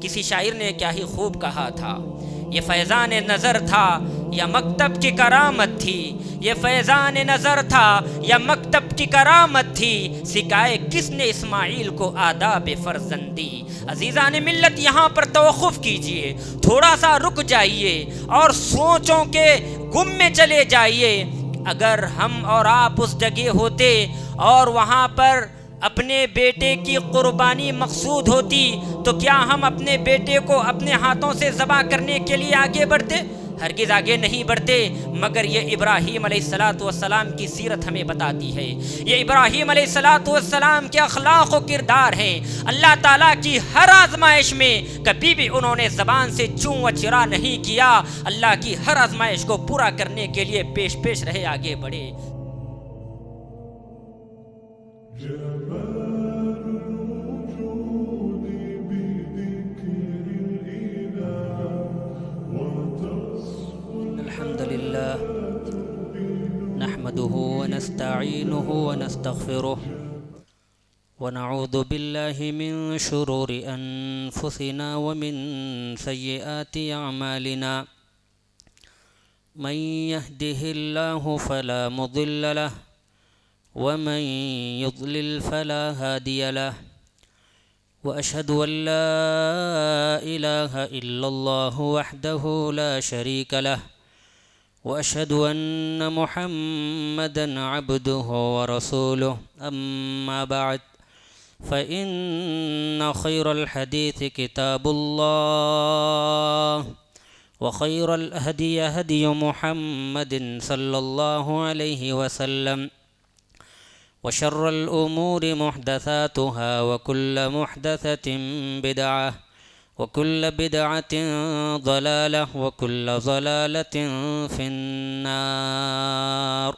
کسی شاعر نے کیا ہی خوب کہا تھا، یہ فیضان نظر تھا یا مکتب کی کرامت تھی، یہ فیضان نظر تھا یا مکتب کی کرامت تھی، سکھائے کس نے اسماعیل کو آداب فرزندی۔ عزیزان ملت، یہاں پر توقف کیجئے، تھوڑا سا رک جائیے اور سوچوں کے گم میں چلے جائیے۔ اگر ہم اور آپ اس جگہ ہوتے اور وہاں پر اپنے بیٹے کی قربانی مقصود ہوتی تو کیا ہم اپنے بیٹے کو اپنے ہاتھوں سے ذبح کرنے کے لیے آگے بڑھتے؟ ہرگز آگے نہیں بڑھتے، مگر یہ ابراہیم علیہ السلام کی سیرت ہمیں بتاتی ہے، یہ ابراہیم علیہ السلام کے اخلاق و کردار ہیں۔ اللہ تعالیٰ کی ہر آزمائش میں کبھی بھی انہوں نے زبان سے چوں و چرا نہیں کیا، اللہ کی ہر آزمائش کو پورا کرنے کے لیے پیش پیش رہے، آگے بڑھے۔ الحمد لله نحمده ونستعينه ونستغفره ونعوذ بالله من شرور أنفسنا ومن سيئات أعمالنا، من يهده الله فلا مضل له ومن يضلل فلا هادي له، وأشهد أن لا إله إلا الله وحده لا شريك له، وأشهد أن محمدًا عبده ورسوله، أما بعد فإن خير الحديث كتاب الله، وخير الهدي هدي محمد صلى الله عليه وسلم، وشر الأمور محدثاتها، وكل محدثة بدعة، وكل بدعة ضلالة، وكل ضلالة في النار۔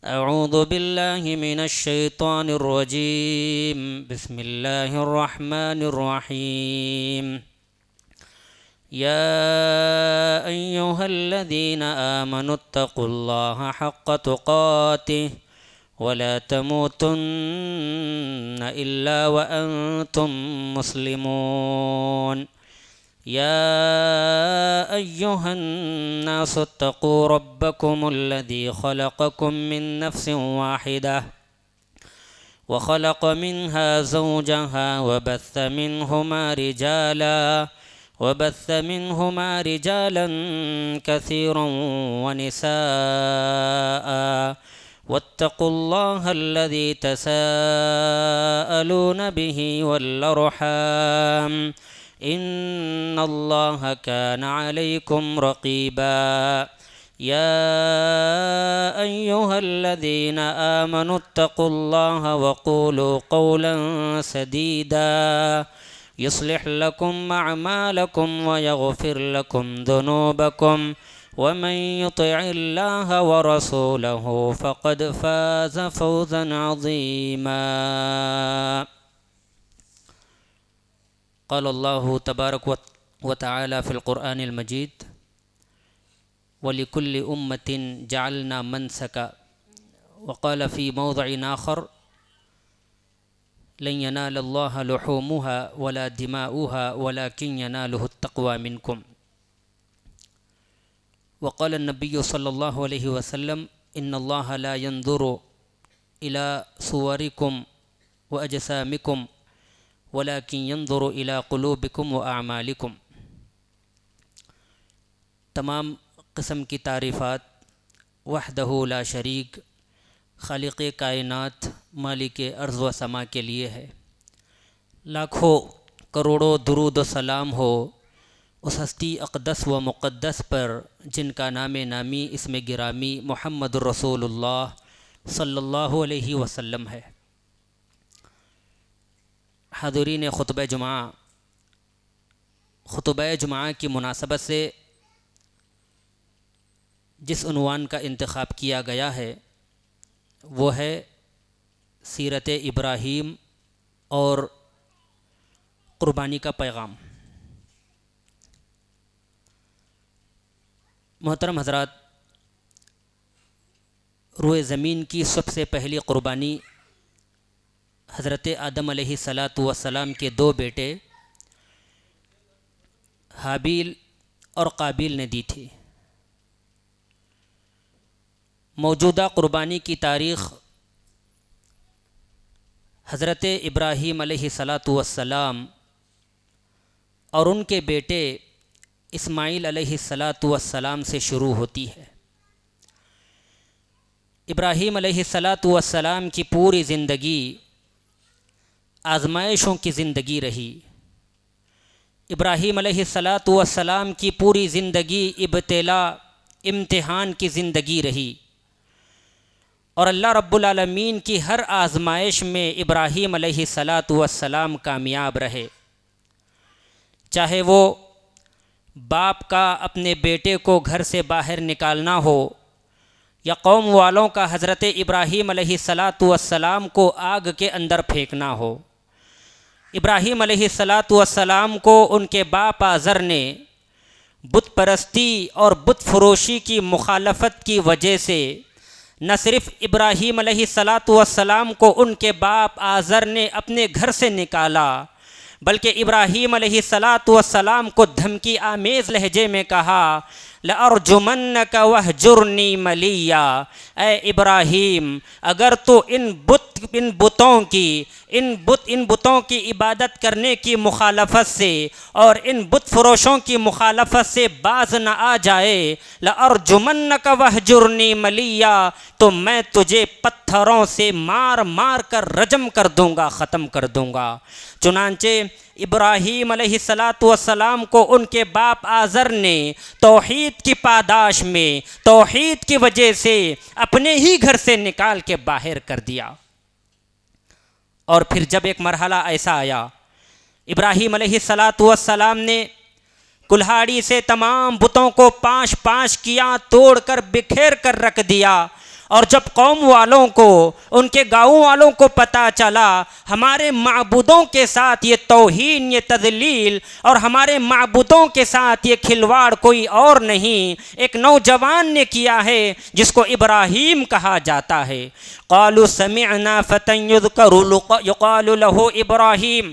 أعوذ بالله من الشيطان الرجيم، بسم الله الرحمن الرحيم۔ يا أيها الذين آمنوا اتقوا الله حق تقاته ولا تموتن إلا وأنتم مسلمون۔ يا أيها الناس اتقوا ربكم الذي خلقكم من نفس واحدة وخلق منها زوجها وبث منهما رجالا كثيرا ونساء، واتقوا الله الذي تساءلون به والأرحام، إن الله كان عليكم رقيبا۔ يا أيها الذين آمنوا اتقوا الله وقولوا قولا سديدا يصلح لكم أعمالكم ويغفر لكم ذنوبكم، ومن يطع الله ورسوله فقد فاز فوزا عظيما۔ قال الله تبارك وتعالى في القرآن المجيد: وَلِكُلِّ أُمَّةٍ جَعَلْنَا مَنْسَكًا، وقال في موضع آخر: لن ينال الله لحومها ولا دماؤها ولكن يناله التقوى منكم۔ وقال النبي صلى الله عليه وسلم: إن الله لا ينظر إلى صوركم وأجسامكم ولكن ينظر إلى قلوبكم وأعمالكم۔ تمام قسم کی تعریفات وحدہ لا شریک، خالق کائنات، مالک ارض و سما کے لیے ہے۔ لاکھوں کروڑوں درود و سلام ہو اس ہستی اقدس و مقدس پر جن کا نام نامی اسم گرامی محمد رسول اللہ صلی اللہ علیہ وسلم ہے۔ حاضرین خطبہ جمعہ کی مناسبت سے جس عنوان کا انتخاب کیا گیا ہے وہ ہے سیرت ابراہیم اور قربانی کا پیغام۔ محترم حضرات، روئے زمین کی سب سے پہلی قربانی حضرت آدم علیہ السلام کے دو بیٹے حابیل اور قابیل نے دی تھی۔ موجودہ قربانی کی تاریخ حضرت ابراہیم علیہ السلام اور ان کے بیٹے اسماعیل علیہ السلام سے شروع ہوتی ہے۔ ابراہیم علیہ السلام کی پوری زندگی آزمائشوں کی زندگی رہی۔ ابراہیم علیہ السلام کی پوری زندگی ابتلا، امتحان کی زندگی رہی، اور اللہ رب العالمین کی ہر آزمائش میں ابراہیم علیہ السلام کامیاب رہے۔ چاہے وہ باپ کا اپنے بیٹے کو گھر سے باہر نکالنا ہو، یا قوم والوں کا حضرت ابراہیم علیہ السلام کو آگ کے اندر پھینکنا ہو۔ ابراہیم علیہ السلام کو ان کے باپ آزر نے بت پرستی اور بت فروشی کی مخالفت کی وجہ سے نہ صرف ابراہیم علیہ السلام کو ان کے باپ آزر نے اپنے گھر سے نکالا، بلکہ ابراہیم علیہ السلام کو دھمکی آمیز لہجے میں کہا لَأَرْجُمَنَّكَ وَاهْجُرْنِي مَلِيًّا، اے ابراہیم اگر تو ان بتوں کی عبادت کرنے کی مخالفت سے اور ان بت فروشوں کی مخالفت سے باز نہ آ جائے، لَأَرْجُمَنَّكَ وَاهْجُرْنِي مَلِيًّا، تو میں تجھے پتھروں سے مار مار کر رجم کر دوں گا، ختم کر دوں گا۔ چنانچہ ابراہیم علیہ السلام کو ان کے باپ آزر نے توحید کی پاداش میں، توحید کی وجہ سے اپنے ہی گھر سے نکال کے باہر کر دیا۔ اور پھر جب ایک مرحلہ ایسا آیا، ابراہیم علیہ السلام نے کلہاڑی سے تمام بتوں کو پانچ پانچ کیا، توڑ کر بکھیر کر رکھ دیا، اور جب قوم والوں کو، ان کے گاؤں والوں کو پتہ چلا ہمارے معبودوں کے ساتھ یہ توہین، یہ تذلیل، اور ہمارے معبودوں کے ساتھ یہ کھلواڑ کوئی اور نہیں، ایک نوجوان نے کیا ہے جس کو ابراہیم کہا جاتا ہے۔ قالوا سمعنا فتى يذكر يقال له ابراہیم،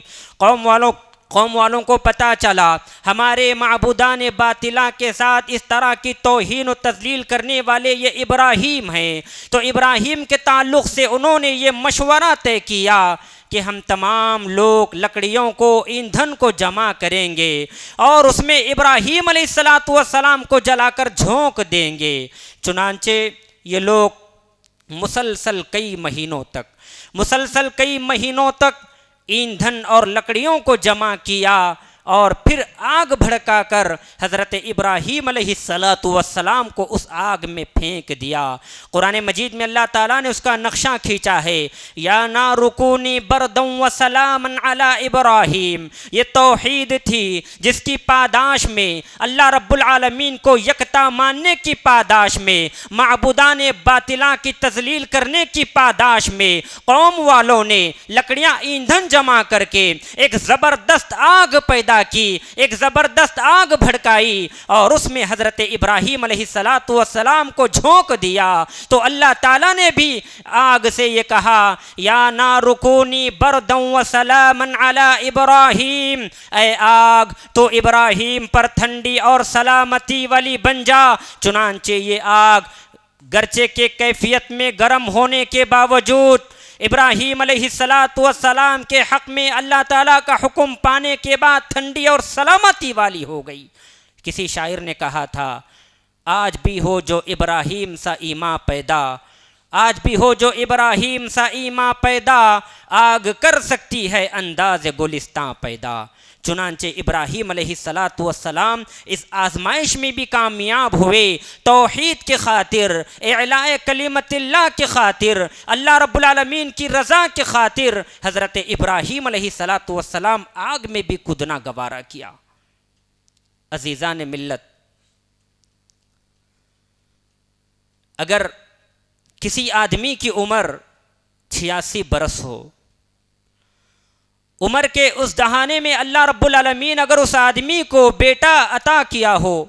قوم والوں کو پتہ چلا ہمارے معبودان باطلہ کے ساتھ اس طرح کی توہین و تذلیل کرنے والے یہ ابراہیم ہیں، تو ابراہیم کے تعلق سے انہوں نے یہ مشورہ طے کیا کہ ہم تمام لوگ لکڑیوں کو، ایندھن کو جمع کریں گے اور اس میں ابراہیم علیہ السلام کو جلا کر جھونک دیں گے۔ چنانچہ یہ لوگ مسلسل کئی مہینوں تک ایندھن اور لکڑیوں کو جمع کیا، اور پھر آگ بھڑکا کر حضرت ابراہیم علیہ السلام کو اس آگ میں پھینک دیا۔ قرآن مجید میں اللہ تعالیٰ نے اس کا نقشہ کھینچا ہے، یا نار کونی بردا وسلاما علی ابراہیم۔ یہ توحید تھی جس کی پاداش میں، اللہ رب العالمین کو یکتا ماننے کی پاداش میں، معبودان باطلہ کی تذلیل کرنے کی پاداش میں قوم والوں نے لکڑیاں ایندھن جمع کر کے ایک زبردست آگ پیدا کی، ایک زبردست آگ بھڑکائی، اور اس میں حضرت ابراہیم علیہ السلام کو جھونک دیا۔ تو اللہ تعالیٰ نے بھی آگ سے یہ کہا، یا نار کونی بردا وسلاما علی ابراہیم، اے آگ تو ابراہیم پر ٹھنڈی اور سلامتی والی بن جا۔ چنانچہ یہ آگ گرچہ کے کیفیت میں گرم ہونے کے باوجود ابراہیم علیہ السلام کے حق میں اللہ تعالیٰ کا حکم پانے کے بعد ٹھنڈی اور سلامتی والی ہو گئی۔ کسی شاعر نے کہا تھا، آج بھی ہو جو ابراہیم سا ایماں پیدا، آج بھی ہو جو ابراہیم سا ایماں پیدا، آگ کر سکتی ہے انداز گلستاں پیدا۔ چنانچہ ابراہیم علیہ السلام اس آزمائش میں بھی کامیاب ہوئے، توحید کی خاطر، اعلاء کلمت اللہ کی خاطر، اللہ رب العالمین کی رضا کی خاطر حضرت ابراہیم علیہ السلام آگ میں بھی کودنا گوارا کیا۔ عزیزان ملت، اگر کسی آدمی کی عمر 86 برس ہو، عمر کے اس دہانے میں اللہ رب العالمین اگر اس آدمی کو بیٹا عطا کیا ہو،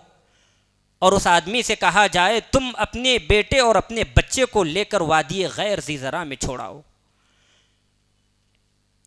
اور اس آدمی سے کہا جائے تم اپنے بیٹے اور اپنے بچے کو لے کر وادی غیر ذی زرع میں چھوڑاؤ،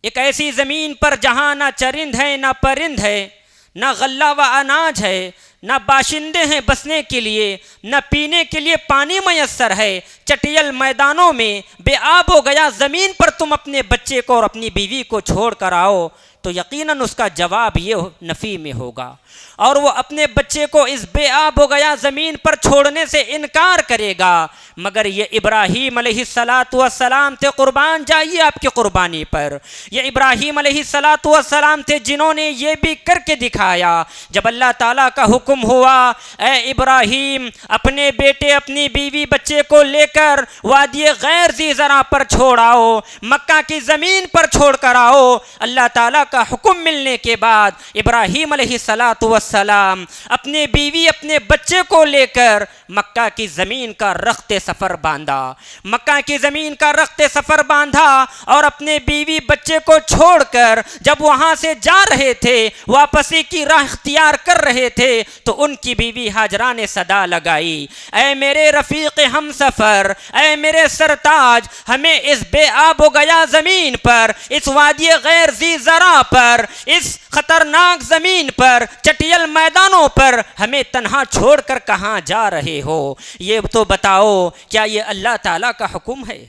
ایک ایسی زمین پر جہاں نہ چرند ہے نہ پرند ہے، نہ غلہ و اناج ہے، نہ باشندے ہیں بسنے کے لیے، نہ پینے کے لیے پانی میسر ہے، چٹیل میدانوں میں بے آب ہو گیا زمین پر تم اپنے بچے کو اور اپنی بیوی کو چھوڑ کر آؤ، تو یقیناً اس کا جواب یہ نفی میں ہوگا، اور وہ اپنے بچے کو اس بے آب ہو گیا زمین پر چھوڑنے سے انکار کرے گا۔ مگر یہ ابراہیم علیہ السلام تھے، قربان جائیے آپ کی قربانی پر، یہ ابراہیم علیہ السلام تھے جنہوں نے یہ بھی کر کے دکھایا۔ جب اللہ تعالیٰ کا حکم ہوا اے ابراہیم اپنے بیٹے اپنی بیوی بچے کو لے کر وادی غیر ذی زرع پر چھوڑ آؤ، مکہ کی زمین پر چھوڑ کر آؤ، اللہ تعالیٰ کا حکم ملنے کے بعد ابراہیم علیہ السلام اپنے بیوی اپنے بچے کو لے کر مکہ کی زمین کا رخت سفر باندھا، مکہ کی زمین کا رخت سفر باندھا، اور اپنے بیوی بچے کو چھوڑ کر جب وہاں سے جا رہے تھے، واپسی کی راہ اختیار کر رہے تھے، تو ان کی بیوی ہاجرہ نے صدا لگائی، اے میرے رفیق ہم سفر، اے میرے سرتاج، ہمیں اس بے آب و گیا زمین پر، اس وادی غیر ذی زرع پر، اس خطرناک زمین پر، چٹیل میدانوں پر ہمیں تنہا چھوڑ کر کہاں جا رہے ہو؟ یہ تو بتاؤ کیا یہ اللہ تعالیٰ کا حکم ہے؟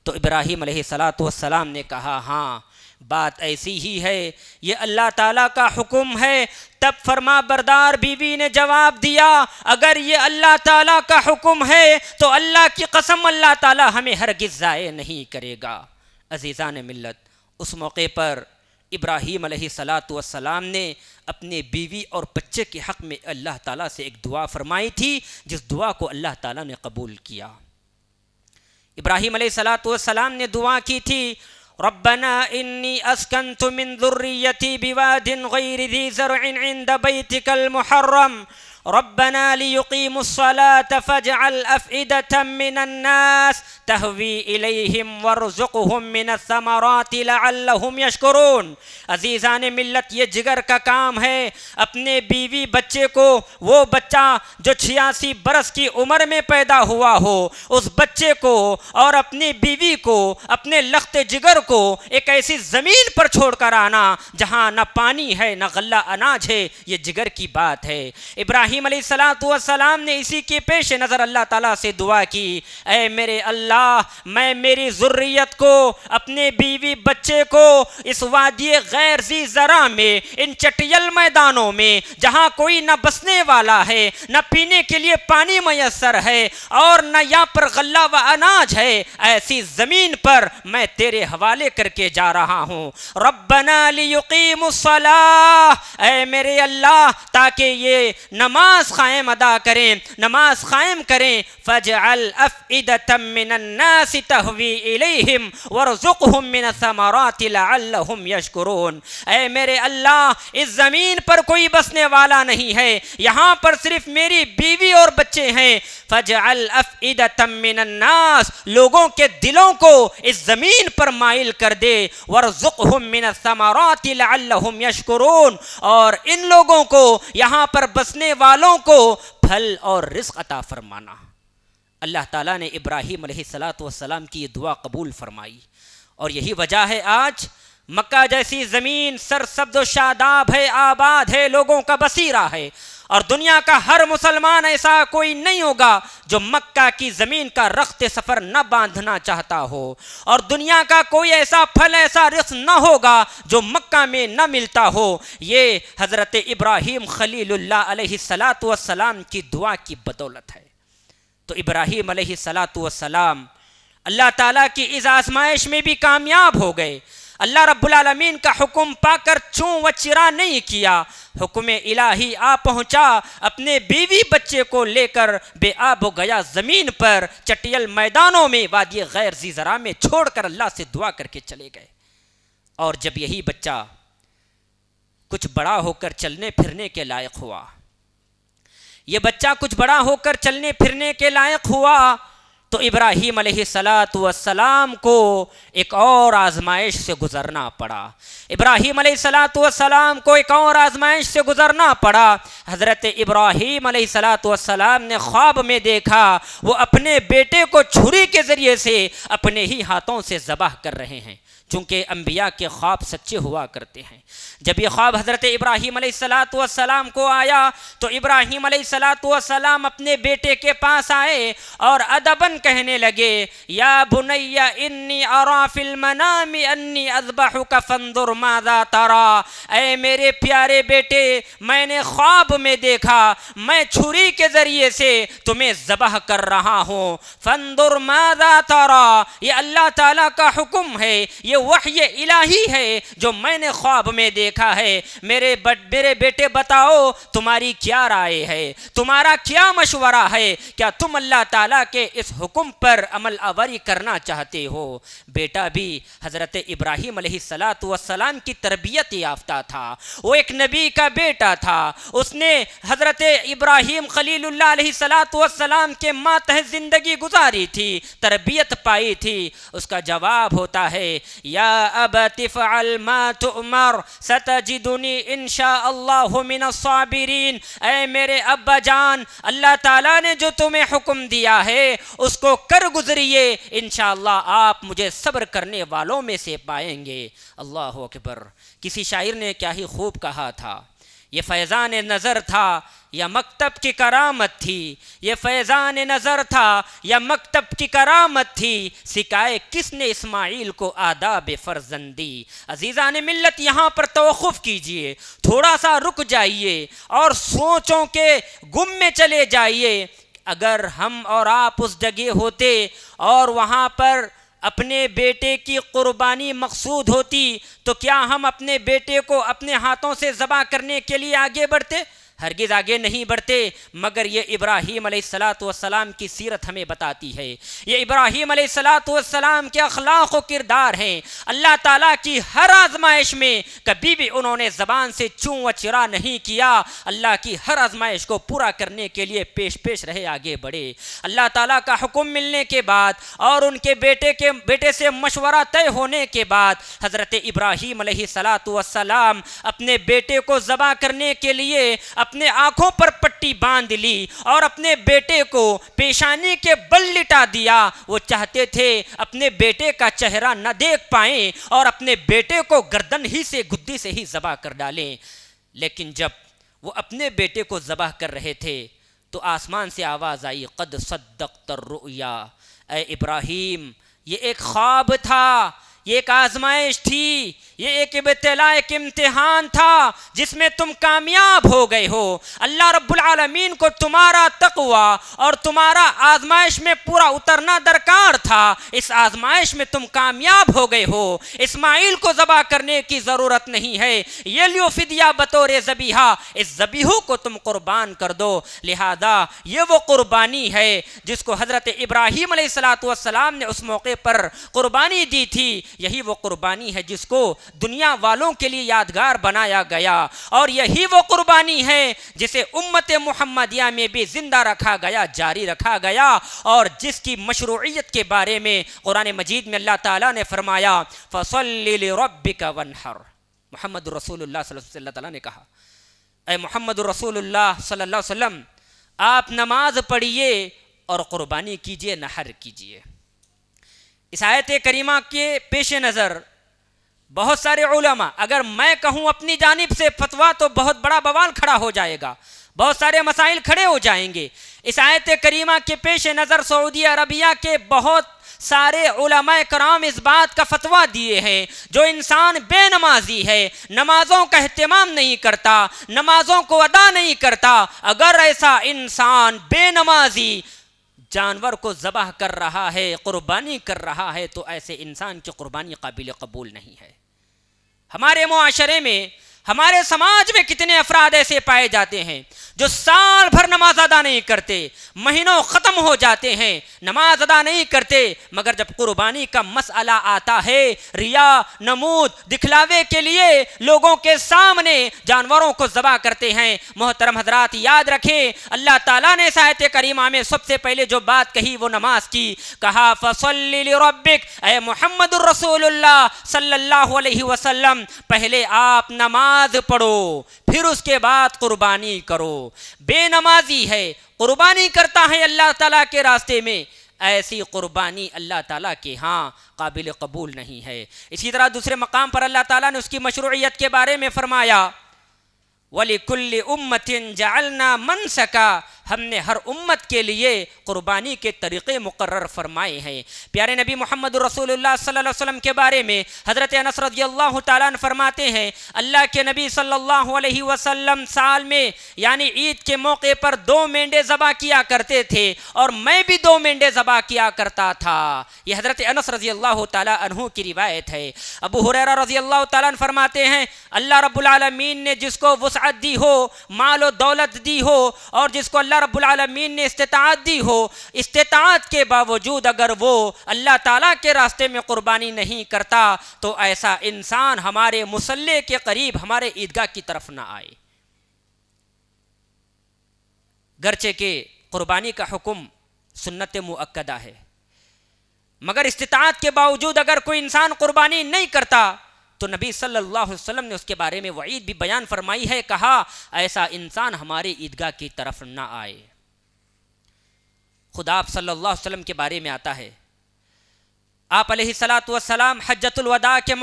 تو ابراہیم علیہ السلام نے کہا ہاں بات ایسی ہی ہے، یہ اللہ تعالیٰ کا حکم ہے۔ تب فرما بردار بیوی نے جواب دیا اگر یہ اللہ تعالیٰ کا حکم ہے تو اللہ کی قسم اللہ تعالیٰ ہمیں ہرگز ضائع نہیں کرے گا۔ عزیزان ملت، اس موقع پر ابراہیم علیہ السلام نے اپنے بیوی اور بچے کے حق میں اللہ تعالیٰ سے ایک دعا فرمائی تھی، جس دعا کو اللہ تعالیٰ نے قبول کیا۔ ابراہیم علیہ السلام نے دعا کی تھی ربنا انی اسکنت من ذریتی بواد غیر ذی زرع عند بیتک المحرم ربنا لیقیموا الصلاة فاجعل افئدة من الناس تهوی الیہم وارزقهم من الثمرات لعلهم یشکرون۔ عزیزان ملت، یہ جگر کا کام ہے اپنے بیوی بچے کو، وہ بچہ جو 86 برس کی عمر میں پیدا ہوا ہو، اس بچے کو اور اپنی بیوی کو، اپنے لخت جگر کو ایک ایسی زمین پر چھوڑ کر آنا جہاں نہ پانی ہے نہ غلہ اناج ہے، یہ جگر کی بات ہے۔ ابراہیم علیہ السلام نے اسی کے پیش نظر اللہ تعالیٰ سے دعا کی، اے میرے اللہ میں میری ذریت کو، اپنے بیوی بچے کو اس وادی غیر ذی زرع میں، ان چٹیل میدانوں میں جہاں کوئی نہ بسنے والا ہے، نہ پینے کے لیے پانی میسر ہے، اور نہ یہاں پر غلہ و اناج ہے، ایسی زمین پر میں تیرے حوالے کر کے جا رہا ہوں۔ ربنا لیقیموا الصلاة، اے میرے اللہ تاکہ یہ نماز قائم ادا کریں، نماز قائم کریں، فاجعل افئدة من الناس تهوی الیہم وارزقهم من الثمرات لعلهم یشکرون۔ اے میرے اللہ اس زمین پر کوئی بسنے والا نہیں ہے، یہاں پر صرف میری بیوی اور بچے ہیں، فاجعل افئدة من الناس، لوگوں کے دلوں کو اس زمین پر مائل کر دے، وارزقهم من الثمرات لعلهم یشکرون، اور ان لوگوں کو، یہاں پر بسنے والوں کو پھل اور رزق عطا فرمانا۔ اللہ تعالیٰ نے ابراہیم علیہ السلام کی یہ دعا قبول فرمائی، اور یہی وجہ ہے آج مکہ جیسی زمین سرسبز و شاداب ہے، آباد ہے، لوگوں کا بصیرہ ہے، اور دنیا کا ہر مسلمان ایسا کوئی نہیں ہوگا جو مکہ کی زمین کا رخت سفر نہ باندھنا چاہتا ہو، اور دنیا کا کوئی ایسا پھل ایسا رزق نہ ہوگا جو مکہ میں نہ ملتا ہو۔ یہ حضرت ابراہیم خلیل اللہ علیہ السلام کی دعا کی بدولت ہے۔ تو ابراہیم علیہ السلام اللہ تعالیٰ کی اس آزمائش میں بھی کامیاب ہو گئے۔ اللہ رب العالمین کا حکم پا کر چوں و چرا نہیں کیا، حکم الہی آ پہنچا، اپنے بیوی بچے کو لے کر بے آب و گیا زمین پر، چٹیل میدانوں میں، وادی غیر ذی زرع میں چھوڑ کر اللہ سے دعا کر کے چلے گئے۔ اور جب یہی بچہ کچھ بڑا ہو کر چلنے پھرنے کے لائق ہوا، یہ بچہ کچھ بڑا ہو کر چلنے پھرنے کے لائق ہوا، تو ابراہیم علیہ السلام کو ایک اور آزمائش سے گزرنا پڑا۔ ابراہیم علیہ السلام کو ایک اور آزمائش سے گزرنا پڑا۔ حضرت ابراہیم علیہ السلام نے خواب میں دیکھا وہ اپنے بیٹے کو چھری کے ذریعے سے اپنے ہی ہاتھوں سے ذبح کر رہے ہیں۔ چونکہ انبیاء کے خواب سچے ہوا کرتے ہیں۔ جب یہ خواب حضرت ابراہیم علیہ السلام کو آیا تو ابراہیم علیہ السلام اپنے بیٹے کے پاس آئے اور ادباً کہنے لگے یا بنی انی اری فی المنام انی اذبحک فانظر ماذا تری، اے میرے پیارے بیٹے میں نے خواب میں دیکھا میں چھری کے ذریعے سے تمہیں ذبح کر رہا ہوں، فانظر ماذا تری، یہ اللہ تعالیٰ کا حکم ہے، یہ وحی الہی ہے جو میں نے خواب میں دیکھا ہے۔ میرے بیٹے بتاؤ تمہاری کیا رائے ہے، تمہارا کیا مشورہ ہے، کیا تم اللہ تعالیٰ کے اس حکم پر عمل آوری کرنا چاہتے ہو؟ بیٹا بھی حضرت ابراہیم علیہ السلام کی تربیت یافتہ تھا، وہ ایک نبی کا بیٹا تھا، اس نے حضرت ابراہیم خلیل اللہ علیہ السلام کے ماتحت زندگی گزاری تھی، تربیت پائی تھی۔ اس کا جواب ہوتا ہے یا ابت افعل ما تؤمر ستجدنی انشاء اللہ من الصابرین، اے میرے ابا جان اللہ تعالیٰ نے جو تمہیں حکم دیا ہے اس کو کر گزریے، انشاءاللہ آپ مجھے صبر کرنے والوں میں سے پائیں گے۔ اللہ اکبر۔ کسی شاعر نے کیا ہی خوب کہا تھا، یہ فیضان نظر تھا یا مکتب کی کرامت تھی، یہ فیضان نظر تھا یا مکتب کی کرامت تھی، سکھائے کس نے اسماعیل کو آداب فرزندی۔ عزیزان ملت یہاں پر توقف کیجئے، تھوڑا سا رک جائیے اور سوچوں کے گم میں چلے جائیے۔ اگر ہم اور آپ اس جگہ ہوتے اور وہاں پر اپنے بیٹے کی قربانی مقصود ہوتی تو کیا ہم اپنے بیٹے کو اپنے ہاتھوں سے ذبح کرنے کے لیے آگے بڑھتے؟ ہرگز آگے نہیں بڑھتے، مگر یہ ابراہیم علیہ السلام کی سیرت ہمیں بتاتی ہے، یہ ابراہیم علیہ السلام کے اخلاق و کردار ہیں۔ اللہ تعالیٰ کی ہر آزمائش میں کبھی بھی انہوں نے زبان سے چوں و چرا نہیں کیا، اللہ کی ہر آزمائش کو پورا کرنے کے لیے پیش رہے، آگے بڑھے۔ اللہ تعالیٰ کا حکم ملنے کے بعد اور ان کے بیٹے سے مشورہ طے ہونے کے بعد حضرت ابراہیم علیہ السلام اپنے بیٹے کو ذبح کرنے کے لیے اپنے آنکھوں پر پٹی باندھ لی اور اپنے بیٹے کو پیشانی کے بل لٹا دیا۔ وہ چاہتے تھے اپنے بیٹے کا چہرہ نہ دیکھ پائیں اور اپنے بیٹے کو گردن ہی سے گدی سے ہی ذبح کر ڈالیں، لیکن جب وہ اپنے بیٹے کو ذبح کر رہے تھے تو آسمان سے آواز آئی قد صدقت الرؤیا، اے ابراہیم یہ ایک خواب تھا، یہ ایک آزمائش تھی، یہ ایک ابتلاء، ایک امتحان تھا جس میں تم کامیاب ہو گئے ہو۔ اللہ رب العالمین کو تمہارا تقوی اور تمہارا آزمائش میں پورا اترنا درکار تھا، اس آزمائش میں تم کامیاب ہو گئے ہو۔ اسماعیل کو ذبح کرنے کی ضرورت نہیں ہے، یہ لیو فدیہ بطور ذبیحہ، اس ذبیحہ کو تم قربان کر دو۔ لہذا یہ وہ قربانی ہے جس کو حضرت ابراہیم علیہ السلام نے اس موقع پر قربانی دی تھی، یہی وہ قربانی ہے جس کو دنیا والوں کے لیے یادگار بنایا گیا، اور یہی وہ قربانی ہے جسے امت محمدیہ میں بھی زندہ رکھا گیا، جاری رکھا گیا، اور جس کی مشروعیت کے بارے میں قرآن مجید میں اللہ تعالیٰ نے فرمایا فَصَلِّ لِرَبِّكَ وَانْحَرْ۔ محمد رسول اللہ صلی اللہ علیہ وسلم نے کہا اے محمد رسول اللہ صلی اللہ علیہ وسلم آپ نماز پڑھیے اور قربانی کیجئے، نحر کیجئے۔ اس آیت کریمہ کے پیش نظر بہت سارے علماء، اگر میں کہوں اپنی جانب سے فتویٰ تو بہت بڑا بوال کھڑا ہو جائے گا، بہت سارے مسائل کھڑے ہو جائیں گے۔ اس آیت کریمہ کے پیش نظر سعودی عربیہ کے بہت سارے علماء کرام اس بات کا فتویٰ دیے ہیں جو انسان بے نمازی ہے، نمازوں کا اہتمام نہیں کرتا، نمازوں کو ادا نہیں کرتا، اگر ایسا انسان بے نمازی جانور کو ذبح کر رہا ہے، قربانی کر رہا ہے، تو ایسے انسان کی قربانی قابل قبول نہیں ہے۔ ہمارے معاشرے میں، ہمارے سماج میں کتنے افراد ایسے پائے جاتے ہیں جو سال بھر نماز ادا نہیں کرتے، مہینوں ختم ہو جاتے ہیں، نماز ادا نہیں کرتے، مگر جب قربانی کا مسئلہ آتا ہے ریا، نمود، دکھلاوے کے لیے لوگوں کے سامنے جانوروں کو ذبح کرتے ہیں۔ محترم حضرات یاد رکھیں، اللہ تعالیٰ نے اس آیت کریمہ میں سب سے پہلے جو بات کہی وہ نماز کی، کہا فَصَلِّ لِرَبِّكَ، اے محمد الرسول اللہ صلی اللہ علیہ وسلم پہلے آپ نماز پڑھو، پھر اس کے بعد قربانی کرو۔ بے نمازی ہے، قربانی کرتا ہے اللہ تعالیٰ کے راستے میں، ایسی قربانی اللہ تعالیٰ کے ہاں قابل قبول نہیں ہے۔ اسی طرح دوسرے مقام پر اللہ تعالیٰ نے اس کی مشروعیت کے بارے میں فرمایا وَلِكُلِّ أُمَّةٍ جَعَلْنَا مَنْسَكًا، ہم نے ہر امت کے لیے قربانی کے طریقے مقرر فرمائے ہیں۔ پیارے نبی محمد رسول اللہ صلی اللہ علیہ وسلم کے بارے میں حضرت انس رضی اللہ تعالیٰ عنہ فرماتے ہیں اللہ کے نبی صلی اللہ علیہ وسلم سال میں یعنی عید کے موقع پر 2 مینڈے ذبح کیا کرتے تھے اور میں بھی 2 مینڈے ذبح کیا کرتا تھا۔ یہ حضرت انس رضی اللہ تعالیٰ عنہ کی روایت ہے۔ ابو ہریرہ رضی اللہ تعالیٰ عنہ فرماتے ہیں اللہ رب العالمین نے جس کو وسعت دی ہو، مال و دولت دی ہو، اور جس کو اللہ رب العالمین نے استطاعت دی ہو، استطاعت کے باوجود اگر وہ اللہ تعالیٰ کے راستے میں قربانی نہیں کرتا تو ایسا انسان ہمارے مصلی کے قریب ہمارے عیدگاہ کی طرف نہ آئے۔ گرچہ کہ قربانی کا حکم سنت مؤکدہ ہے، مگر استطاعت کے باوجود اگر کوئی انسان قربانی نہیں کرتا تو نبی صلی اللہ علیہ وسلم نے اس کے بارے میں وعید بھی بیان فرمائی ہے، کہا ایسا انسان ہمارے عیدگاہ کی طرف نہ آئے۔ خدا آپ صلی اللہ علیہ وسلم کے بارے میں آتا ہے، آپ علیہ السلام حجۃ الوداع کے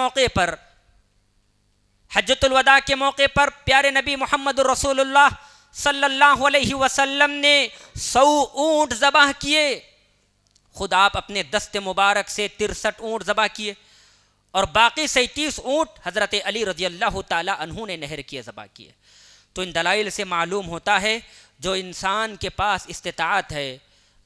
موقع پر پیارے نبی محمد رسول اللہ صلی اللہ علیہ وسلم نے 100 اونٹ ذبح کیے۔ خود آپ اپنے دست مبارک سے 63 اونٹ ذبح کیے اور باقی 37 اونٹ حضرت علی رضی اللہ تعالی عنہ نے نہر کیے ذبح کیے۔ تو ان دلائل سے معلوم ہوتا ہے جو انسان کے پاس استطاعت ہے،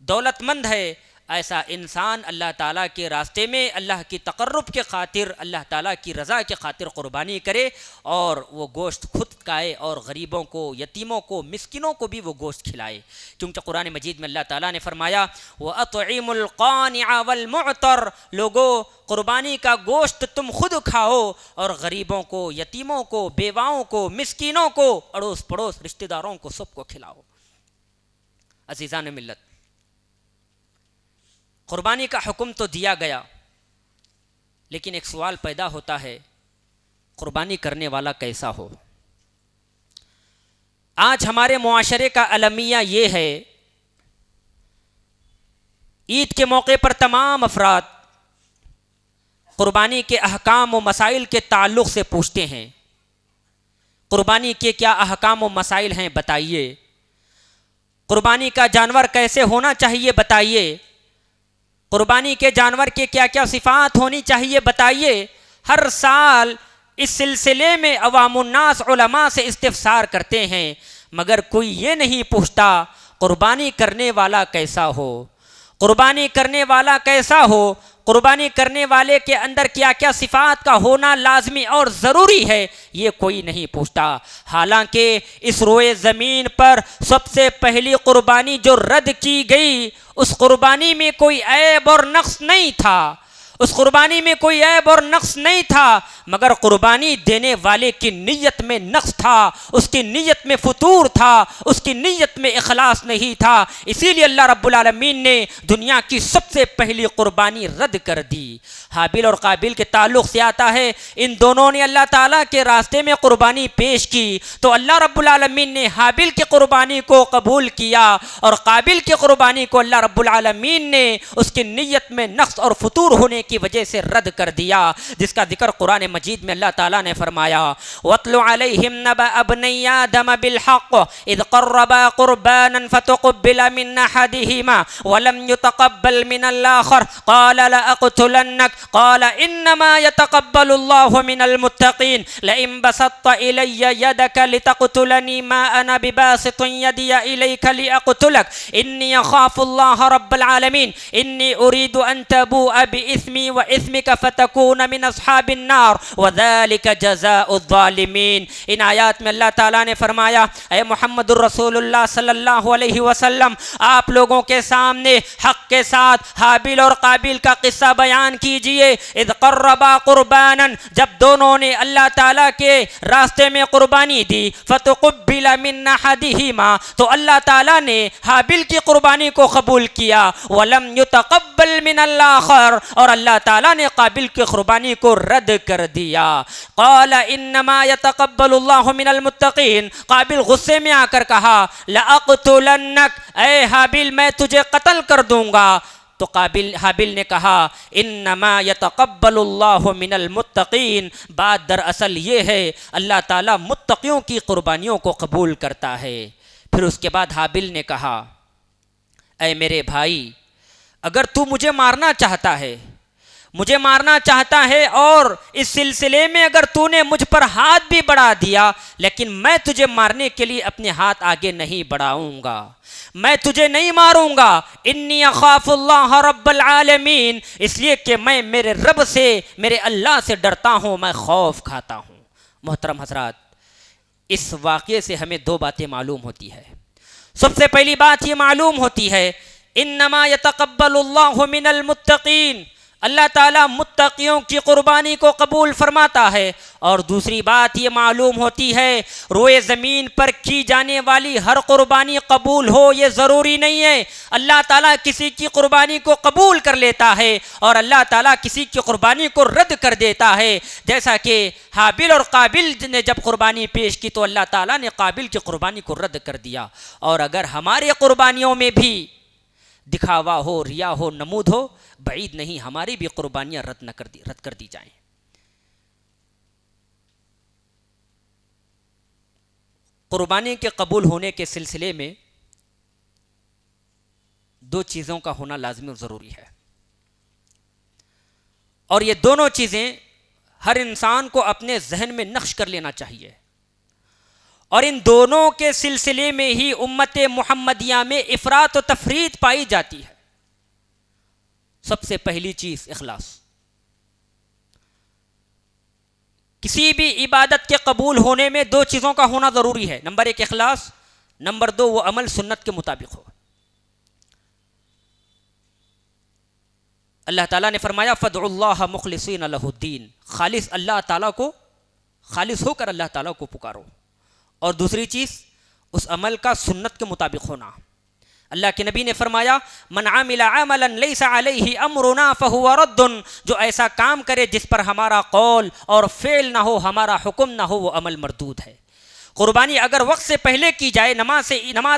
دولت مند ہے، ایسا انسان اللہ تعالیٰ کے راستے میں اللہ کی تقرب کے خاطر، اللہ تعالیٰ کی رضا کے خاطر قربانی کرے اور وہ گوشت خود کھائے اور غریبوں کو، یتیموں کو، مسکینوں کو بھی وہ گوشت کھلائے، کیونکہ قرآن مجید میں اللہ تعالیٰ نے فرمایا وَأَطْعِمُوا الْقَانِعَ وَالْمُعْتَرَ، لوگو قربانی کا گوشت تم خود کھاؤ اور غریبوں کو، یتیموں کو، بیواؤں کو، مسکینوں کو، اڑوس پڑوس رشتہ داروں کو، سب کو کھلاؤ۔ عزیزان ملت، قربانی کا حکم تو دیا گیا، لیکن ایک سوال پیدا ہوتا ہے قربانی کرنے والا کیسا ہو؟ آج ہمارے معاشرے کا المیہ یہ ہے، عید کے موقع پر تمام افراد قربانی کے احکام و مسائل کے تعلق سے پوچھتے ہیں قربانی کے کیا احکام و مسائل ہیں بتائیے، قربانی کا جانور کیسے ہونا چاہیے بتائیے، قربانی کے جانور کے کیا کیا صفات ہونی چاہیے بتائیے۔ ہر سال اس سلسلے میں عوام الناس علماء سے استفسار کرتے ہیں، مگر کوئی یہ نہیں پوچھتا قربانی کرنے والا کیسا ہو، قربانی کرنے والا کیسا ہو، قربانی کرنے والے کے اندر کیا کیا صفات کا ہونا لازمی اور ضروری ہے، یہ کوئی نہیں پوچھتا۔ حالانکہ اس روئے زمین پر سب سے پہلی قربانی جو رد کی گئی، اس قربانی میں کوئی عیب اور نقص نہیں تھا، اس قربانی میں کوئی عیب اور نقص نہیں تھا، مگر قربانی دینے والے کی نیت میں نقص تھا، اس کی نیت میں فتور تھا، اس کی نیت میں اخلاص نہیں تھا، اسی لیے اللہ رب العالمین نے دنیا کی سب سے پہلی قربانی رد کر دی۔ حابیل اور قابیل کے تعلق سے آتا ہے، ان دونوں نے اللہ تعالیٰ کے راستے میں قربانی پیش کی تو اللہ رب العالمین نے حابیل کی قربانی کو قبول کیا اور قابیل کی قربانی کو اللہ رب العالمین نے اس کی نیت میں نقص اور فتور ہونے کی وجہ سے رد کر دیا، جس کا ذکر قرآن مجید میں اللہ تعالیٰ نے فرمایا وَاتْلُ عَلَيْهِمْ نَبَأَ ابْنَيْ آدَمَ بِالْحَقِّ إِذْ قَرَّبَا قُرْبَانًا فَتُقُبِّلَ مِنْ أَحَدِهِمَا وَلَمْ يُتَقَبَّلْ مِنَ الْآخَرِ قَالَ لَأَقْتُلَنَّكَ قال انما يتقبل الله من المتقين لئن بسطت الي يدك لتقتلني ما انا بباسط يدي اليك لاقتلك اني اخاف الله رب العالمين اني اريد ان تبوء باثمي واثمك فتكون من اصحاب النار وذلك جزاء الظالمين۔ ان آیات میں اللہ تعالیٰ نے فرمایا اے محمد الرسول اللہ صلی اللہ علیہ وسلم، آپ لوگوں کے سامنے حق کے ساتھ حابیل اور قابیل کا قصہ بیان کیجیے۔ اذ قربا قربانا، جب دونوں نے اللہ تعالیٰ کے راستے میں قربانی دی، فتقبل من احدہما، تو اللہ تعالیٰ نے حابیل کی قربانی کو قبول کیا، ولم یتقبل من الآخر، اور اللہ تعالیٰ نے قابیل کی قربانی کو رد کر دیا۔ قال انما یتقبل اللہ من المتقین، قابیل غصے میں آ کر کہا لأقتلنک، اے حابیل میں تجھے قتل کر دوں گا۔ تو حابل نے کہا انما یتقبل اللہ من المتقین، بات دراصل یہ ہے اللہ تعالیٰ متقیوں کی قربانیوں کو قبول کرتا ہے۔ پھر اس کے بعد حابل نے کہا اے میرے بھائی، اگر تو مجھے مارنا چاہتا ہے اور اس سلسلے میں اگر تو نے مجھ پر ہاتھ بھی بڑھا دیا، لیکن میں تجھے مارنے کے لیے اپنے ہاتھ آگے نہیں بڑھاؤں گا، میں تجھے نہیں ماروں گا۔ انی اخاف اللہ رب العالمین، اس لیے کہ میں میرے رب سے، میرے اللہ سے ڈرتا ہوں، میں خوف کھاتا ہوں۔ محترم حضرات، اس واقعے سے ہمیں دو باتیں معلوم ہوتی ہے۔ سب سے پہلی بات یہ معلوم ہوتی ہے انما یتقبل اللہ من المتقین، اللہ تعالیٰ متقیوں کی قربانی کو قبول فرماتا ہے۔ اور دوسری بات یہ معلوم ہوتی ہے روئے زمین پر کی جانے والی ہر قربانی قبول ہو یہ ضروری نہیں ہے۔ اللہ تعالیٰ کسی کی قربانی کو قبول کر لیتا ہے اور اللہ تعالیٰ کسی کی قربانی کو رد کر دیتا ہے، جیسا کہ حابل اور قابل نے جب قربانی پیش کی تو اللہ تعالیٰ نے قابل کی قربانی کو رد کر دیا۔ اور اگر ہماری قربانیوں میں بھی دکھاوا ہو، ریا ہو، نمود ہو، بعید نہیں ہماری بھی قربانیاں رد کر دی جائیں۔ قربانی کے قبول ہونے کے سلسلے میں دو چیزوں کا ہونا لازمی اور ضروری ہے، اور یہ دونوں چیزیں ہر انسان کو اپنے ذہن میں نقش کر لینا چاہیے، اور ان دونوں کے سلسلے میں ہی امت محمدیہ میں افراط و تفریط پائی جاتی ہے۔ سب سے پہلی چیز اخلاص۔ کسی بھی عبادت کے قبول ہونے میں دو چیزوں کا ہونا ضروری ہے، نمبر ایک اخلاص، نمبر دو وہ عمل سنت کے مطابق ہو۔ اللہ تعالیٰ نے فرمایا فَادْعُوا اللَّهَ مُخْلِصِينَ لَهُ الدِّينَ، خالص اللہ تعالیٰ کو، خالص ہو کر اللہ تعالیٰ کو پکارو۔ اور دوسری چیز اس عمل کا سنت کے مطابق ہونا۔ اللہ کے نبی نے فرمایا من عمل عملا لیس علیہ امرنا فہو رد، جو ایسا کام کرے جس پر ہمارا قول اور فعل نہ ہو، ہمارا حکم نہ ہو، وہ عمل مردود ہے۔ قربانی اگر وقت سے پہلے کی جائے، نماز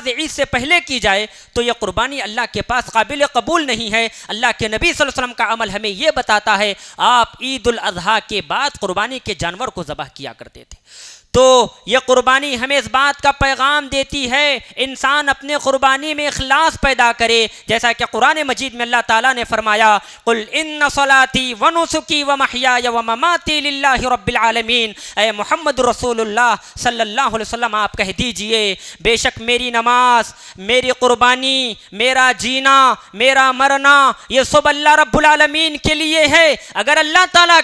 عید سے پہلے کی جائے تو یہ قربانی اللہ کے پاس قابل قبول نہیں ہے۔ اللہ کے نبی صلی اللہ علیہ وسلم کا عمل ہمیں یہ بتاتا ہے، آپ عید الاضحیٰ کے بعد قربانی کے جانور کو ذبح کیا کرتے تھے۔ تو یہ قربانی ہمیں اس بات کا پیغام دیتی ہے انسان اپنے قربانی میں اخلاص پیدا کرے، جیسا کہ قرآن مجید میں اللہ تعالیٰ نے فرمایا قل ان صلاتی ونسکی ومحیای ومماتی للہ رب العالمین، اے محمد رسول اللہ صلی اللہ علیہ وسلم آپ کہہ دیجئے بے شک میری نماز، میری قربانی، میرا جینا، میرا مرنا یہ سب اللہ رب العالمین کے لیے ہے۔ اگر اللہ تعالیٰ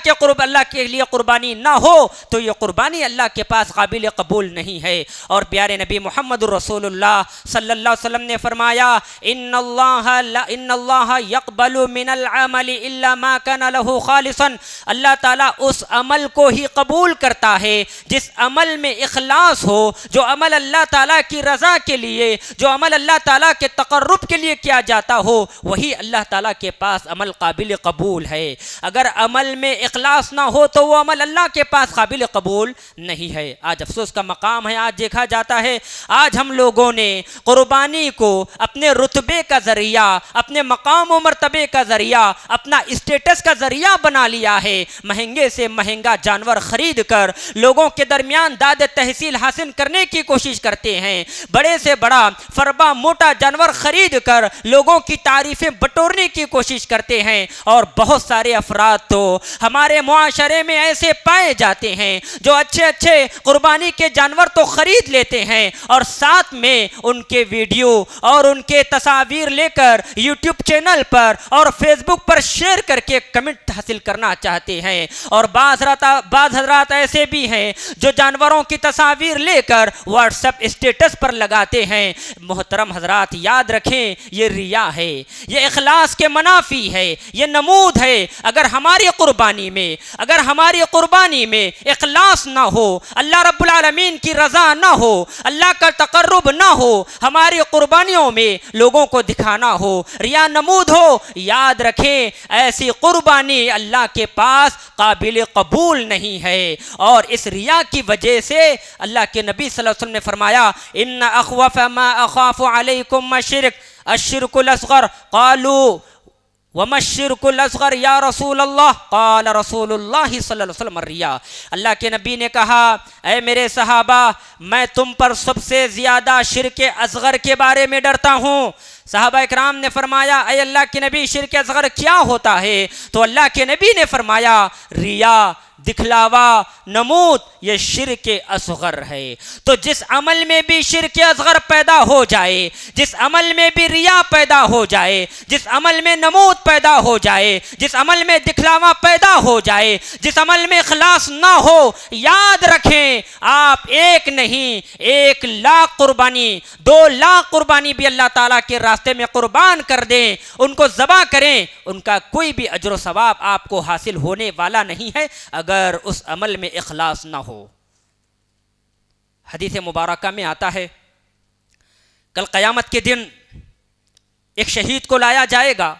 کے لیے قربانی نہ ہو تو یہ قربانی اللہ کے پاس قابل قبول نہیں ہے۔ اور پیارے نبی محمد رسول اللہ صلی اللہ علیہ وسلم نے فرمایا ان اللہ یقبل من العمل الا ما کان له خالصا، اللہ تعالیٰ اس عمل کو ہی قبول کرتا ہے جس عمل میں اخلاص ہو، جو عمل اللہ تعالیٰ کی رضا کے لیے، جو عمل اللہ تعالیٰ کے تقرب کے لیے کیا جاتا ہو، وہی اللہ تعالیٰ کے پاس عمل قابل قبول ہے۔ اگر عمل میں اخلاص نہ ہو تو وہ عمل اللہ کے پاس قابل قبول نہیں ہے۔ آج افسوس کا مقام ہے، آج دیکھا جاتا ہے آج ہم لوگوں نے قربانی کو اپنے رتبے کا ذریعہ، اپنے مقام و مرتبے کا ذریعہ، اپنا اسٹیٹس کا ذریعہ بنا لیا ہے۔ مہنگے سے مہنگا جانور خرید کر لوگوں کے درمیان داد تحصیل حاصل کرنے کی کوشش کرتے ہیں، بڑے سے بڑا فربا موٹا جانور خرید کر لوگوں کی تعریفیں بٹورنے کی کوشش کرتے ہیں۔ اور بہت سارے افراد تو ہمارے معاشرے میں ایسے پائے جاتے ہیں جو اچھے قربانی کے جانور تو خرید لیتے ہیں اور ساتھ میں ان کے ویڈیو اور ان کے تصاویر لے کر یوٹیوب چینل پر اور فیس بک پر شیئر کر کے کمنٹ حاصل کرنا چاہتے ہیں۔ اور بعض حضرات ایسے بھی ہیں جو جانوروں کی تصاویر لے کر واٹس ایپ اسٹیٹس پر لگاتے ہیں۔ محترم حضرات یاد رکھیں یہ ریا ہے، یہ اخلاص کے منافی ہے، یہ نمود ہے۔ اگر ہماری قربانی میں اخلاص نہ ہو، اللہ رب العالمین کی رضا نہ ہو، اللہ کا تقرب نہ ہو، ہماری قربانیوں میں لوگوں کو دکھانا ہو، ریا نمود ہو، یاد رکھیں ایسی قربانی اللہ کے پاس قابل قبول نہیں ہے۔ اور اس ریا کی وجہ سے اللہ کے نبی صلی اللہ علیہ وسلم نے فرمایا ان اخوف ما اخاف علیکم الشرک الاصغر قالوا وَمَا الشِّرْكُ الْأَصْغَرُ یا رسول اللہ قال رسول اللہ صلی اللہ علیہ وسلم الرِّیَاء۔ اللہ کے نبی نے کہا اے میرے صحابہ میں تم پر سب سے زیادہ شرک اصغر کے بارے میں ڈرتا ہوں۔ صحابہ اکرام نے فرمایا اے اللہ کے نبی شرک اصغر کیا ہوتا ہے؟ تو اللہ کے نبی نے فرمایا ریا، دکھلاوا، نمود، یہ شرک اصغر ہے۔ تو جس عمل میں بھی شرک اصغر پیدا ہو جائے، جس عمل میں بھی ریا پیدا ہو جائے، جس عمل میں نمود پیدا ہو جائے، جس عمل میں دکھلاوا پیدا ہو جائے، جس عمل میں اخلاص نہ ہو، یاد رکھیں آپ ایک نہیں 1,00,000 قربانی، 2,00,000 قربانی بھی اللہ تعالیٰ کے راستے میں قربان کر دیں، ان کو ذبح کریں، ان کا کوئی بھی اجر و ثواب آپ کو حاصل ہونے والا نہیں ہے اگر اس عمل میں اخلاص نہ ہو۔ حدیث مبارکہ میں آتا ہے کل قیامت کے دن ایک شہید کو لایا جائے گا،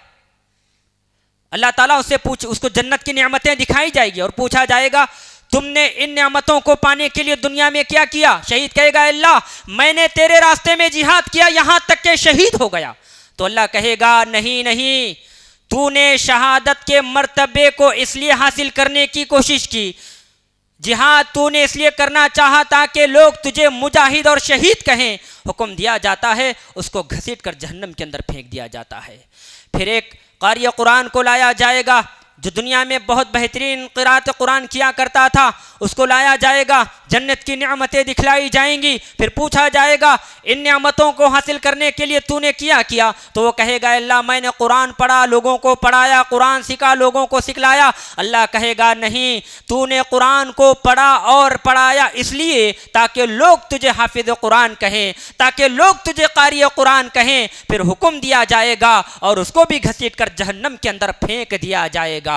اللہ تعالیٰ اس سے اس کو جنت کی نعمتیں دکھائی جائے گی اور پوچھا جائے گا تم نے ان نعمتوں کو پانے کے لیے دنیا میں کیا کیا؟ شہید کہے گا اللہ میں نے تیرے راستے میں جہاد کیا یہاں تک کہ شہید ہو گیا۔ تو اللہ کہے گا نہیں نہیں، تو نے شہادت کے مرتبے کو اس لیے حاصل کرنے کی کوشش کی، جہاد تو نے اس لیے کرنا چاہا تاکہ لوگ تجھے مجاہد اور شہید کہیں، حکم دیا جاتا ہے اس کو گھسیٹ کر جہنم کے اندر پھینک دیا جاتا ہے۔ پھر ایک قاری قرآن کو لایا جائے گا جو دنیا میں بہت بہترین قرات قرآن کیا کرتا تھا، اس کو لایا جائے گا، جنت کی نعمتیں دکھلائی جائیں گی، پھر پوچھا جائے گا ان نعمتوں کو حاصل کرنے کے لیے تو نے کیا کیا؟ تو وہ کہے گا اللہ میں نے قرآن پڑھا، لوگوں کو پڑھایا، قرآن سکھا، لوگوں کو سکھلایا۔ اللہ کہے گا نہیں، تو نے قرآن کو پڑھا اور پڑھایا اس لیے تاکہ لوگ تجھے حافظ قرآن کہیں، تاکہ لوگ تجھے قاری قرآن کہیں۔ پھر حکم دیا جائے گا اور اس کو بھی گھسیٹ کر جہنم کے اندر پھینک دیا جائے گا۔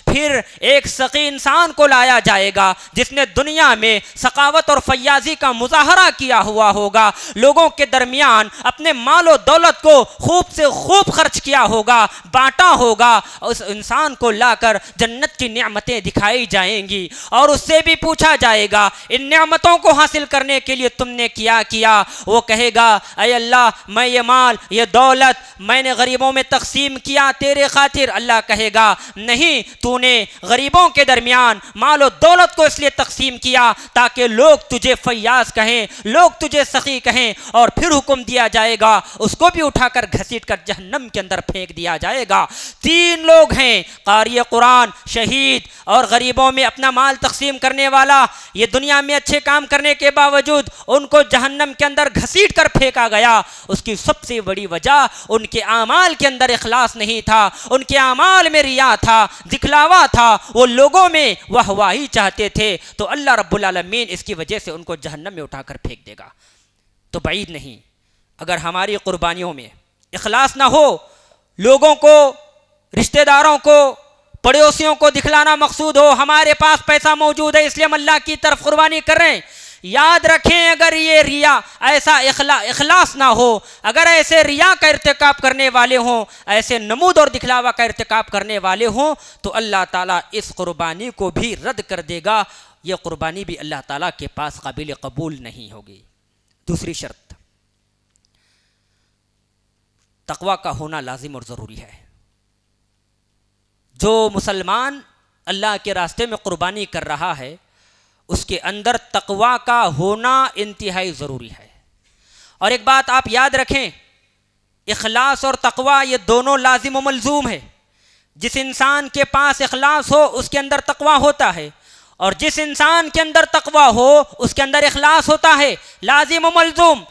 پھر ایک سخی انسان کو لایا جائے گا جس نے دنیا میں سخاوت اور فیاضی کا مظاہرہ کیا ہوا ہوگا، لوگوں کے درمیان اپنے مال و دولت کو خوب سے خوب خرچ کیا ہوگا، بانٹا ہوگا۔ اس انسان کو لا کر جنت کی نعمتیں دکھائی جائیں گی اور اس سے بھی پوچھا جائے گا ان نعمتوں کو حاصل کرنے کے لیے تم نے کیا کیا؟ وہ کہے گا اے اللہ میں یہ مال یہ دولت میں نے غریبوں میں تقسیم کیا تیرے خاطر۔ اللہ کہے گا نہیں، تو نے غریبوں کے درمیان مال و دولت کو اس لیے تقسیم کیا تاکہ لوگ تجھے فیاض کہیں، لوگ تجھے سخی کہیں۔ اور پھر حکم دیا جائے گا اس کو بھی اٹھا کر گھسیٹ کر جہنم کے اندر پھینک دیا جائے گا۔ 3 لوگ ہیں، قاری قرآن، شہید اور غریبوں میں اپنا مال تقسیم کرنے والا۔ یہ دنیا میں اچھے کام کرنے کے باوجود ان کو جہنم کے اندر گھسیٹ کر پھینکا گیا۔ اس کی سب سے بڑی وجہ ان کے اعمال کے اندر اخلاص نہیں تھا، ان کے اعمال میں ریا تھا، دکھلاوا تھا، وہ لوگوں میں واہواہی چاہتے تھے۔ تو اللہ رب العالمین اس کی وجہ سے ان کو جہنم میں اٹھا کر پھینک دے گا۔ تو بعید نہیں اگر ہماری قربانیوں میں اخلاص نہ ہو، لوگوں کو، رشتہ داروں کو، پڑوسیوں کو دکھلانا مقصود ہو، ہمارے پاس پیسہ موجود ہے اس لیے ہم اللہ کی طرف قربانی کر رہے ہیں، یاد رکھیں اگر یہ ریا ایسا اخلاص نہ ہو، اگر ایسے ریا کا ارتکاب کرنے والے ہوں، ایسے نمود اور دکھلاوا کا ارتکاب کرنے والے ہوں تو اللہ تعالیٰ اس قربانی کو بھی رد کر دے گا، یہ قربانی بھی اللہ تعالیٰ کے پاس قابل قبول نہیں ہوگی۔ دوسری شرط تقوی کا ہونا لازم اور ضروری ہے۔ جو مسلمان اللہ کے راستے میں قربانی کر رہا ہے اس کے اندر تقوی کا ہونا انتہائی ضروری ہے۔ اور ایک بات آپ یاد رکھیں، اخلاص اور تقوی یہ دونوں لازم و ملزوم ہے۔ جس انسان کے پاس اخلاص ہو اس کے اندر تقوی ہوتا ہے، اور جس انسان کے اندر تقوی ہو اس کے اندر اخلاص ہوتا ہے، لازم و ملزوم۔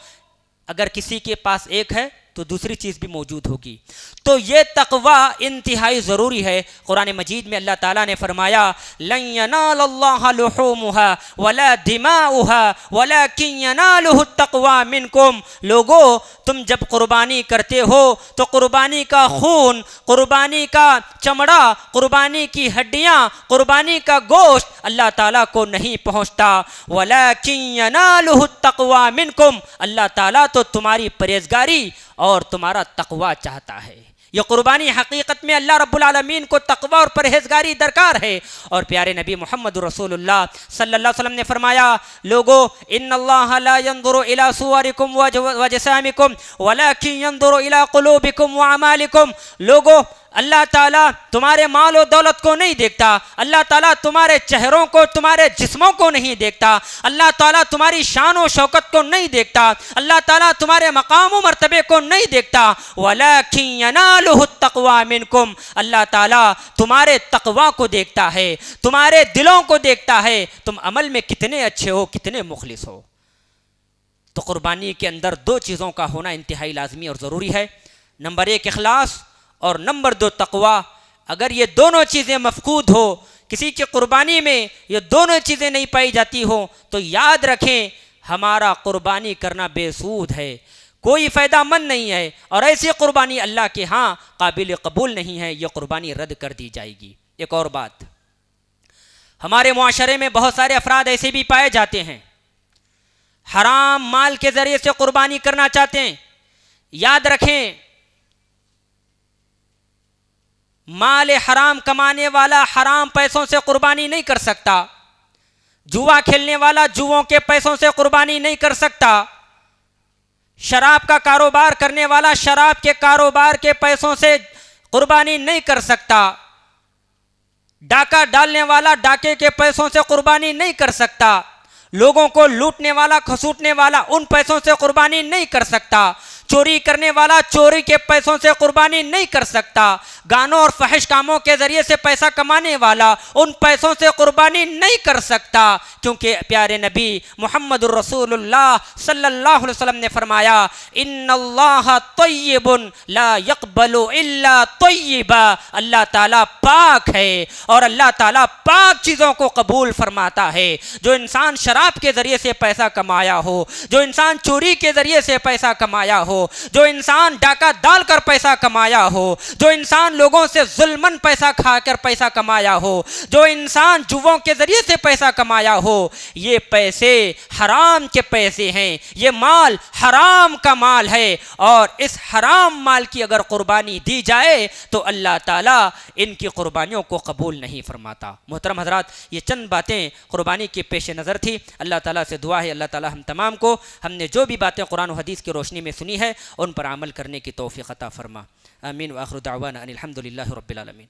اگر کسی کے پاس ایک ہے تو دوسری چیز بھی موجود ہوگی۔ تو یہ تقوی انتہائی ضروری ہے۔ قرآن مجید میں اللہ تعالیٰ نے فرمایا لن ینال اللہ لحومها ولا دماؤها ولکن ینالہ التقوی منکم۔ لوگو تم جب قربانی کرتے ہو تو قربانی کا خون، قربانی کا چمڑا، قربانی کی ہڈیاں، قربانی کا گوشت اللہ تعالیٰ کو نہیں پہنچتا، ولکن ینالہ التقوی منکم، اللہ تعالیٰ تو تمہاری پرہیزگاری اور تمہارا تقوی چاہتا ہے۔ یہ قربانی حقیقت میں اللہ رب العالمین کو تقوی اور پرہیزگاری درکار ہے۔ اور پیارے نبی محمد رسول اللہ صلی اللہ علیہ وسلم نے فرمایا لوگو ان اللہ لا ينظر الى صورکم واجسامکم ولکن ينظر الى قلوبکم واعمالکم۔ لوگو اللہ تعالیٰ تمہارے مال و دولت کو نہیں دیکھتا، اللہ تعالیٰ تمہارے چہروں کو، تمہارے جسموں کو نہیں دیکھتا، اللہ تعالیٰ تمہاری شان و شوکت کو نہیں دیکھتا، اللہ تعالیٰ تمہارے مقام و مرتبے کو نہیں دیکھتا، وَلَكِنْ يَنَالُهُ التَّقْوَى مِنْكُمْ، اللہ تعالیٰ تمہارے تقوی کو دیکھتا ہے، تمہارے دلوں کو دیکھتا ہے، تم عمل میں کتنے اچھے ہو، کتنے مخلص ہو۔ تو قربانی کے اندر دو چیزوں کا ہونا انتہائی لازمی اور ضروری ہے، نمبر 1 اخلاص اور نمبر 2 تقوی۔ اگر یہ دونوں چیزیں مفقود ہو، کسی کی قربانی میں یہ دونوں چیزیں نہیں پائی جاتی ہوں، تو یاد رکھیں ہمارا قربانی کرنا بے سود ہے، کوئی فائدہ مند نہیں ہے، اور ایسی قربانی اللہ کے ہاں قابل قبول نہیں ہے، یہ قربانی رد کر دی جائے گی۔ ایک اور بات، ہمارے معاشرے میں بہت سارے افراد ایسے بھی پائے جاتے ہیں حرام مال کے ذریعے سے قربانی کرنا چاہتے ہیں۔ یاد رکھیں مال حرام کمانے والا حرام پیسوں سے قربانی نہیں کر سکتا، جوا کھیلنے والا جوؤں کے پیسوں سے قربانی نہیں کر سکتا، شراب کا کاروبار کرنے والا شراب کے کاروبار کے پیسوں سے قربانی نہیں کر سکتا، ڈاکہ ڈالنے والا ڈاکے کے پیسوں سے قربانی نہیں کر سکتا، لوگوں کو لوٹنے والا کھسوٹنے والا ان پیسوں سے قربانی نہیں کر سکتا، چوری کرنے والا چوری کے پیسوں سے قربانی نہیں کر سکتا، گانوں اور فحش کاموں کے ذریعے سے پیسہ کمانے والا ان پیسوں سے قربانی نہیں کر سکتا، کیونکہ پیارے نبی محمد الرسول اللہ صلی اللہ علیہ وسلم نے فرمایا ان اللہ طیب لا یقبل الا طیبا، اللہ تعالیٰ پاک ہے اور اللہ تعالیٰ پاک چیزوں کو قبول فرماتا ہے۔ جو انسان شراب کے ذریعے سے پیسہ کمایا ہو، جو انسان چوری کے ذریعے سے پیسہ کمایا ہو، جو انسان ڈاکہ ڈال کر پیسہ کمایا ہو، جو انسان لوگوں سے ظلمن پیسہ کھا کر پیسہ کمایا ہو، جو انسان جوؤں کے ذریعے سے پیسہ کمایا ہو، یہ پیسے حرام کے پیسے ہیں، یہ مال حرام کا مال ہے، اور اس حرام مال کی اگر قربانی دی جائے تو اللہ تعالیٰ ان کی قربانیوں کو قبول نہیں فرماتا۔ محترم حضرات، یہ چند باتیں قربانی کے پیش نظر تھی۔ اللہ تعالیٰ سے دعا ہے اللہ تعالیٰ ہم تمام کو ہم نے جو بھی باتیں قرآن و حدیث کی روشنی میں سنی ہے ان پر عمل کرنے کی توفیق عطا فرما۔ آمین وآخر دعوانا ان الحمد للہ رب العالمین۔